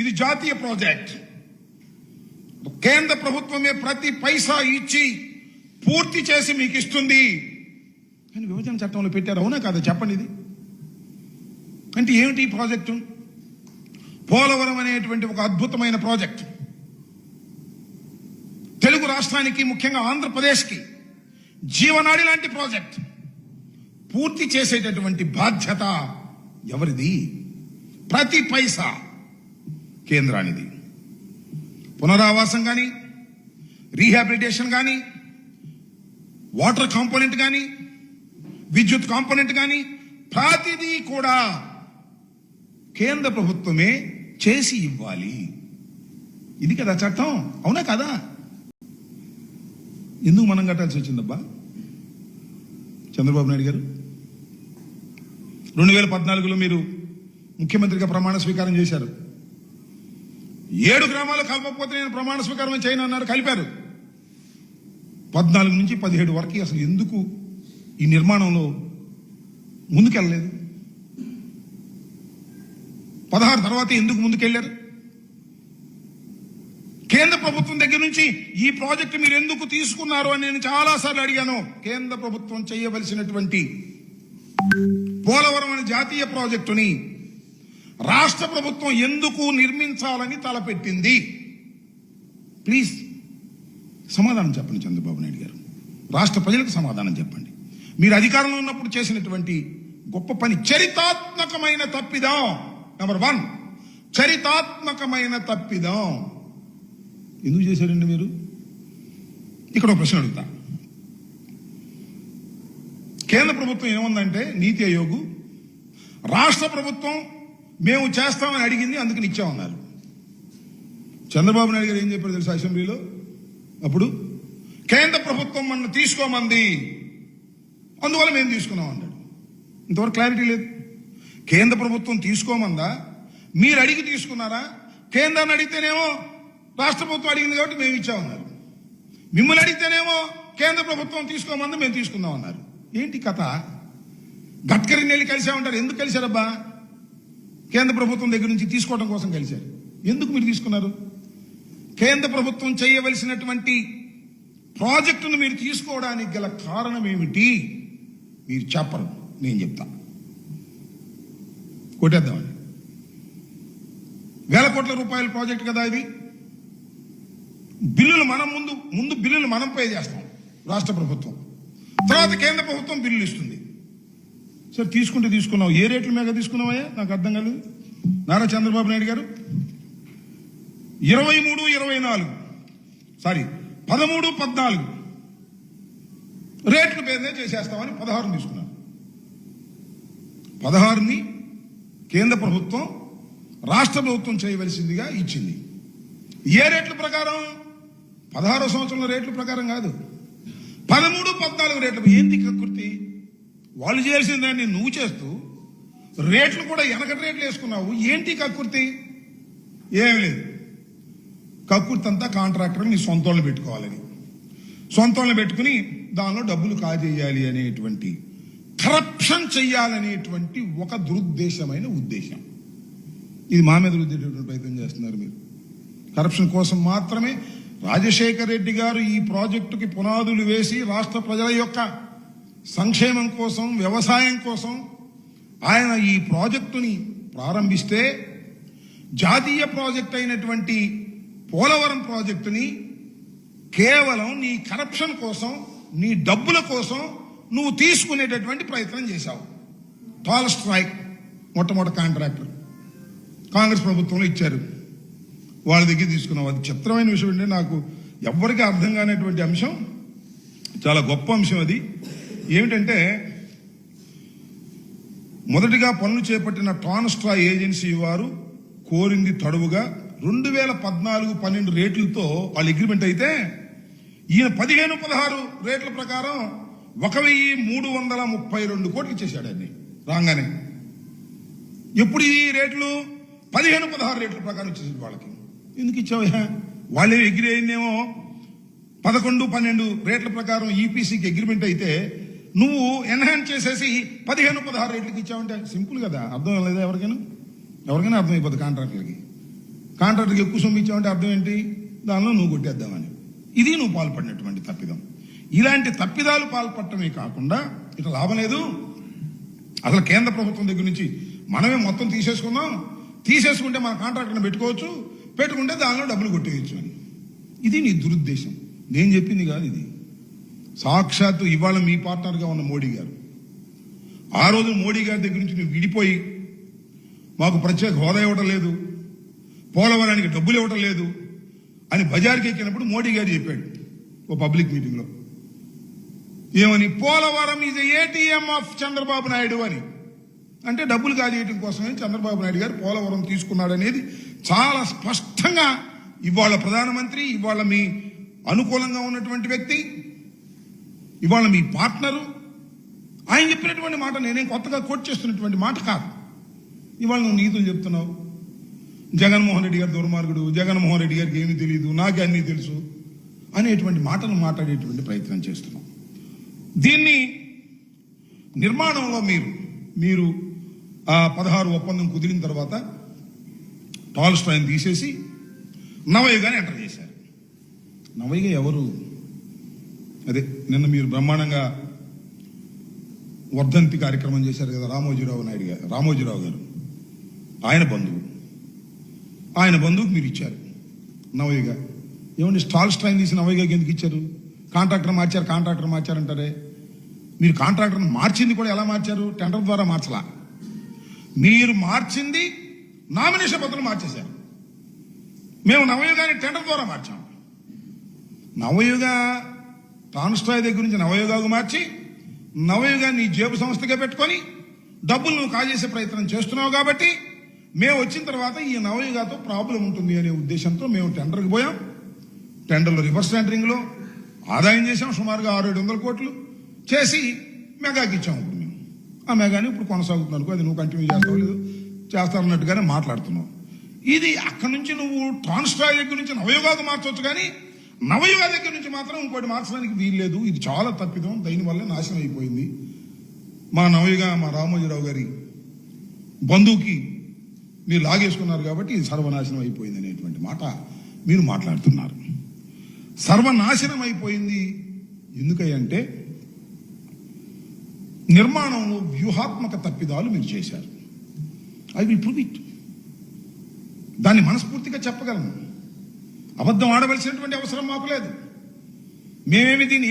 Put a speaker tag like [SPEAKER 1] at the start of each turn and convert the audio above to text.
[SPEAKER 1] ఇది జాతీయ ప్రాజెక్ట్. కేంద్ర ప్రభుత్వమే ప్రతి పైసా ఇచ్చి పూర్తి చేసి మీకు ఇస్తుంది అని విభజన చట్టంలో పెట్టారు. అవునా కాదా చెప్పండి. ఇది అంటే ఏమిటి ఈ ప్రాజెక్టు? పోలవరం అనేటువంటి ఒక అద్భుతమైన ప్రాజెక్ట్ తెలుగు రాష్ట్రానికి, ముఖ్యంగా ఆంధ్రప్రదేశ్కి జీవనాడి లాంటి ప్రాజెక్ట్. పూర్తి చేసేటటువంటి బాధ్యత ఎవరిది? ప్రతి పైసా కేంద్రానిది. పునరావాసం కానీ, రీహాబిలిటేషన్ కానీ, వాటర్ కాంపోనెంట్ కానీ, విద్యుత్ కాంపోనెంట్ కానీ ప్రతిదీ కూడా కేంద్ర ప్రభుత్వమే చేసి ఇవ్వాలి. ఇది కదా చట్టం. అవునా కదా? ఎందుకు మనం కట్టాల్సి వచ్చిందబ్బా? చంద్రబాబు నాయుడు గారు 2014లో మీరు ముఖ్యమంత్రిగా ప్రమాణ స్వీకారం చేశారు. 7 గ్రామాలు కలపకపోతే నేను ప్రమాణ స్వీకారం చేయను అన్నారు. కలిపారు. 14 నుంచి 17 వరకు అసలు ఎందుకు ఈ నిర్మాణంలో ముందుకెళ్ళలేదు? 16 తర్వాత ఎందుకు ముందుకెళ్లారు? కేంద్ర ప్రభుత్వం దగ్గర నుంచి ఈ ప్రాజెక్టు మీరు ఎందుకు తీసుకున్నారు అని నేను చాలాసార్లు అడిగాను. కేంద్ర ప్రభుత్వం చేయవలసినటువంటి పోలవరం అనే జాతీయ ప్రాజెక్టుని రాష్ట్ర ప్రభుత్వం ఎందుకు నిర్మించాలని తలపెట్టింది? ప్లీజ్ సమాధానం చెప్పండి చంద్రబాబు నాయుడు గారు. రాష్ట్ర ప్రజలకు సమాధానం చెప్పండి. మీరు అధికారంలో ఉన్నప్పుడు చేసినటువంటి గొప్ప పని చరితాత్మకమైన తప్పిదం. నెంబర్ 1 చరితాత్మకమైన తప్పిదం. ఎందుకు చేశారండి మీరు? ఇక్కడ ఒక ప్రశ్న అడుగుతా. కేంద్ర ప్రభుత్వం ఏముందంటే నీతి ఆయోగ్, రాష్ట్ర ప్రభుత్వం మేము చేస్తామని అడిగింది అందుకని ఇచ్చామన్నారు. చంద్రబాబు నాయుడు గారు ఏం చెప్పారు తెలుసా అసెంబ్లీలో? అప్పుడు కేంద్ర ప్రభుత్వం మన తీసుకోమంది, అందువల్ల మేము తీసుకున్నాం అన్నాడు. ఇంతవరకు క్లారిటీ లేదు. కేంద్ర ప్రభుత్వం తీసుకోమందా, మీరు అడిగి తీసుకున్నారా? కేంద్రాన్ని అడిగితేనేమో రాష్ట్ర ప్రభుత్వం అడిగింది కాబట్టి మేము ఇచ్చామన్నారు. మిమ్మల్ని అడిగితేనేమో కేంద్ర ప్రభుత్వం తీసుకోమంది, మేము తీసుకున్నాం అన్నారు. ఏంటి కథ? గడ్కరీని వెళ్ళి కలిసామంటారు. ఎందుకు కలిశారబ్బా? కేంద్ర ప్రభుత్వం దగ్గర నుంచి తీసుకోవడం కోసం కలిశారు. ఎందుకు మీరు తీసుకున్నారు? కేంద్ర ప్రభుత్వం చేయవలసినటువంటి ప్రాజెక్టును మీరు తీసుకోవడానికి గల కారణం ఏమిటి? మీరు చెప్పరు, నేను చెప్తా. కొట్టేద్దామని. 1000 కోట్ల రూపాయల ప్రాజెక్ట్ కదా ఇది. బిల్లులు మనం ముందు బిల్లులు మనం పే చేస్తాం రాష్ట్ర ప్రభుత్వం, తర్వాత కేంద్ర ప్రభుత్వం బిల్లులు ఇస్తుంది. సరే తీసుకుంటే తీసుకున్నావు. ఏ రేట్ల మీద తీసుకున్నావయ్యా? నాకు అర్థం కాలేదు. నారా చంద్రబాబు నాయుడు గారు 13, 14 రేట్ల మీదనే చేసేస్తామని 16 తీసుకున్నారు. 16ని కేంద్ర ప్రభుత్వం రాష్ట్ర ప్రభుత్వం చేయవలసిందిగా ఇచ్చింది. ఏ రేట్ల ప్రకారం? 16వ సంవత్సరంలో రేట్ల ప్రకారం కాదు, 13, 14 రేట్లు. ఏంటి కక్కుర్తి? వాళ్ళు చేయాల్సిన దాన్ని నువ్వు చేస్తూ రేట్లు కూడా వెనకటి రేట్లు వేసుకున్నావు. ఏంటి కక్కుర్తి? ఏమి లేదు. కక్కుర్తి అంతా కాంట్రాక్టర్ నీ సొంతంలో పెట్టుకోవాలని, సొంతంలో పెట్టుకుని దానిలో డబ్బులు కాజేయాలి అనేటువంటి, కరప్షన్ చెయ్యాలనేటువంటి ఒక దురుద్దేశమైన ఉద్దేశం. ఇది మా మీద రుద్దేటటువంటి ప్రయత్నం చేస్తున్నారు మీరు. కరప్షన్ కోసం మాత్రమే రాజశేఖర్ రెడ్డి గారు ఈ ప్రాజెక్టుకి పునాదులు వేసి రాష్ట్ర ప్రజల యొక్క సంక్షేమం కోసం, వ్యవసాయం కోసం ఆయన ఈ ప్రాజెక్టుని ప్రారంభిస్తే, జాతీయ ప్రాజెక్ట్ అయినటువంటి పోలవరం ప్రాజెక్టుని కేవలం నీ కరప్షన్ కోసం, నీ డబ్బుల కోసం నువ్వు తీసుకునేటటువంటి ప్రయత్నం చేశావు. టాల్ స్ట్రైక్ మొట్టమొదటి కాంట్రాక్టర్ కాంగ్రెస్ ప్రభుత్వంలో ఇచ్చారు, వాళ్ళ దగ్గర తీసుకున్నావు. అది చిత్రమైన విషయం అంటే నాకు ఎవ్వరికీ అర్థం కానిటువంటి అంశం, చాలా గొప్ప అంశం. అది ఏమిటంటే, మొదటిగా పనులు చేపట్టిన ట్రాన్స్ట్రా ఏజెన్సీ వారు కోరింది తడువుగా 2014-12 రేట్లతో వాళ్ళ అగ్రిమెంట్ అయితే, ఈయన 15-16 రేట్ల ప్రకారం 1332 కోట్లు ఇచ్చేశాడు అన్ని రాగానే. ఎప్పుడు ఈ రేట్లు? 15-16 రేట్ల ప్రకారం ఇచ్చేసాడు వాళ్ళకి. ఎందుకు ఇచ్చావా? వాళ్ళే ఎగ్రి అయిందేమో 11-12 రేట్ల ప్రకారం ఈపీసీకి అగ్రిమెంట్ అయితే, నువ్వు ఎన్హాన్స్ చేసేసి 15-16 రేట్లకి ఇచ్చావంటే సింపుల్ కదా. అర్థం లేదా? ఎవరికైనా అర్థమైపోతుంది కాంట్రాక్టర్కి. కాంట్రాక్టర్కి ఎక్కువ సొమ్ము ఇచ్చావంటే అర్థం ఏంటి? దానిలో నువ్వు కొట్టేద్దామని. ఇది నువ్వు పాల్పడినటువంటి తప్పిదం. ఇలాంటి తప్పిదాలు పాల్పడటమే కాకుండా ఇక లాభం లేదు, అసలు కేంద్ర ప్రభుత్వం దగ్గర నుంచి మనమే మొత్తం తీసేసుకుందాం, తీసేసుకుంటే మన కాంట్రాక్టర్ని పెట్టుకోవచ్చు, పెట్టుకుంటే దానిలో డబ్బులు కొట్టేయచ్చు అని. ఇది నీ దురుద్దేశం, నేను చెప్పింది కాదు ఇది. సాక్షాత్తు ఇవాళ మీ పార్ట్నర్గా ఉన్న మోడీ గారు, ఆ రోజు మోడీ గారి దగ్గర నుంచి నువ్వు విడిపోయి మాకు ప్రత్యేక హోదా ఇవ్వటం లేదు, పోలవరానికి డబ్బులు ఇవ్వటం లేదు అని బజార్కి ఎక్కినప్పుడు మోడీ గారు చెప్పాడు ఓ పబ్లిక్ మీటింగ్లో. ఏమని? Polavaram is ATM of Chandrababu Naidu అని. అంటే డబ్బులు కాజేయటం కోసమే చంద్రబాబు నాయుడు గారు పోలవరం తీసుకున్నాడు అనేది చాలా స్పష్టంగా ఇవాళ ప్రధానమంత్రి, ఇవాళ మీ అనుకూలంగా ఉన్నటువంటి వ్యక్తి, ఇవాళ మీ పార్ట్నరు ఆయన చెప్పినటువంటి మాట నేనేం కొత్తగా కోట్ చేస్తున్నటువంటి మాట కాదు. ఇవాళ నువ్వు నీతులు చెప్తున్నావు, జగన్మోహన్ రెడ్డి గారు దుర్మార్గుడు, జగన్మోహన్ రెడ్డి గారికి ఏమీ తెలియదు, నాకే అన్నీ తెలుసు అనేటువంటి మాటలు మాట్లాడేటువంటి ప్రయత్నం చేస్తున్నావు. దీన్ని నిర్మాణంలో మీరు 16 ఒప్పందం కుదిరిన తర్వాత టాల్స్టాయ్ని తీసేసి నవయుగాని ఎంటర్ చేశారు. నవయుగ ఎవరు? అదే నిన్న మీరు బ్రహ్మాండంగా వర్ధంతి కార్యక్రమం చేశారు కదా, రామోజీరావు గారు ఆయన బంధువుకు మీరు ఇచ్చారు నవయుగ. ఏమండి టాల్స్టాయ్ని తీసి నవయుగకి ఎందుకు ఇచ్చారు? కాంట్రాక్టర్ మార్చారంటారే. మీరు కాంట్రాక్టర్ని మార్చింది కూడా ఎలా మార్చారు? టెండర్ ద్వారా మార్చలా. మీరు మార్చింది నామినేషన్ పత్రం మార్చేశారు. మేము నవయుగాన్ని టెండర్ ద్వారా మార్చాం. నవయుగ టాల్స్టాయ్ దగ్గర నుంచి నవయుగాకు మార్చి నవయుగాన్ని జేబు సంస్థగా పెట్టుకొని డబ్బులు నువ్వు కాజేసే ప్రయత్నం చేస్తున్నావు. కాబట్టి మేము వచ్చిన తర్వాత ఈ నవయుగాతో ప్రాబ్లం ఉంటుంది అనే ఉద్దేశంతో మేము టెండర్కి పోయాం. టెండర్లో రివర్స్ టెండరింగ్లో ఆదాయం చేశాం, సుమారుగా 600-700 కోట్లు చేసి మెగాకి ఇచ్చాము. ఇప్పుడు మేము ఆ మెగాని ఇప్పుడు కొనసాగుతున్నాను, అది నువ్వు కంటిన్యూ చేస్తావు లేదు చేస్తానన్నట్టుగానే మాట్లాడుతున్నావు. ఇది అక్కడి నుంచి నువ్వు టాల్స్టాయ్ దగ్గర నుంచి నవయుగాకు మార్చవచ్చు, కానీ నవయుగ దగ్గర నుంచి మాత్రం ఇంకోటి మార్చడానికి వీల్లేదు. ఇది చాలా తప్పిదం, దీనివల్ల నాశనం అయిపోయింది. మా రామోజీరావు గారి బంధువుకి మీరు లాగేసుకున్నారు కాబట్టి ఇది సర్వనాశనం అయిపోయింది అనేటువంటి మాట మీరు మాట్లాడుతున్నారు. సర్వనాశనం అయిపోయింది ఎందుకంటే నిర్మాణంలో వ్యూహాత్మక తప్పిదాలు మీరు చేశారు. I will prove it. దాన్ని మనస్ఫూర్తిగా చెప్పగలను. అబద్ధం ఆడవలసినటువంటి అవసరం మాకు లేదు. మేమేమి దీన్ని